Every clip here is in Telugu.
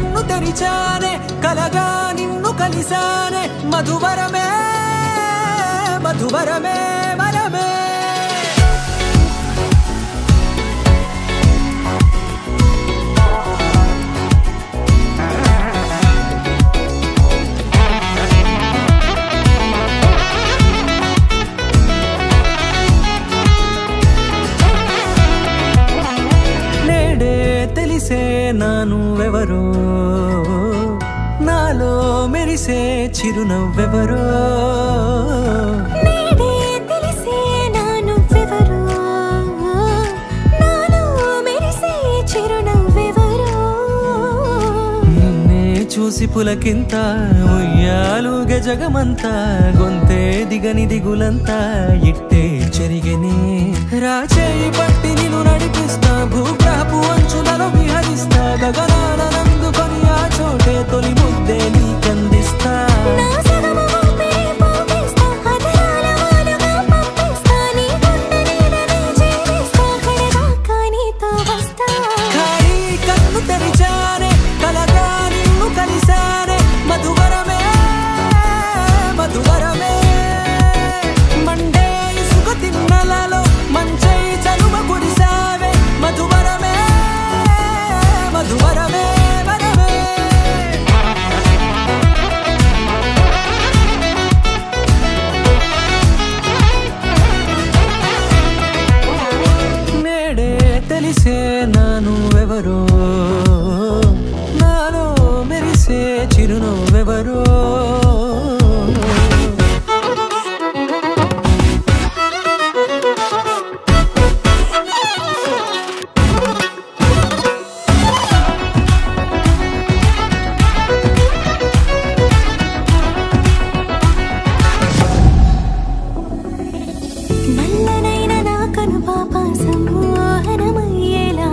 కన్ను తెరిచానే కలగా నిన్ను కలిసానే మధువరమే మధువరమే వరమే నానువెవరో నాలో మెరిసే చిరునవ్వెవరో నేడే తెలిసే నానువెవరో నాలో మెరిసే చిరునవ్వెవరో నిన్నే చూసి పులకింత ఉయ్యాలుగే జగమంతా గొంతే దిగని దిగులంతా ఇట్టే చెరిగెనే రాచేయి పట్టి నిన్ను నడిపిస్తా భూగ్రహపు అంచులలో విహరిస్తా గగనాల నందుకొని ఆ చోటే తొలి ముద్దే నీకందిస్తా కన్ను తెరిచానే కలగా నిన్ను కలిసానే మధువరమే మధువరమే మండే ఇసుక తిన్నలలో మంచై చలువ కురిసావే మధువరమే మధువరమే వరమే నేడే తెలిసే నానువెవరో నాలో మెరిసే చిరునవ్వెవరో నల్లనైన నా కనుపాప సమ్మోహనమయ్యేలా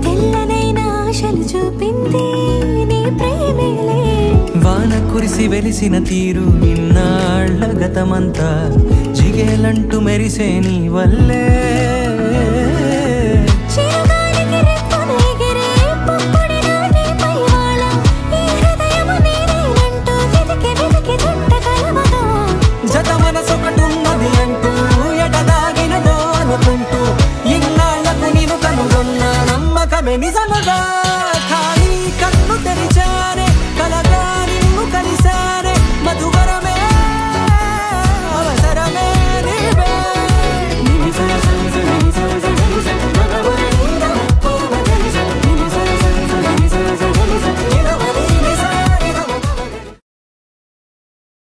తెల్లనైన ఆశలు చూపింది నీ ప్రేమేలే వాన కురిసి వెలిసిన తీరు ఇన్నాళ్ల గతమంతా జిగేలంటూ మెరిసే నీ వల్లే చిరుగాలికి రెప్పనెగిరే పొక్కుడిన నీపై వాళ ఈ హృదయము నీదేనంటూ వెతికి వెతికి చుట్టగలవగా జత మనసొకటున్నది అంటూ ఎటదాగినదో అనుకుంటూ ఇన్నాళ్లకు నేను కనుగొన్న నమ్మకమే నిజముగా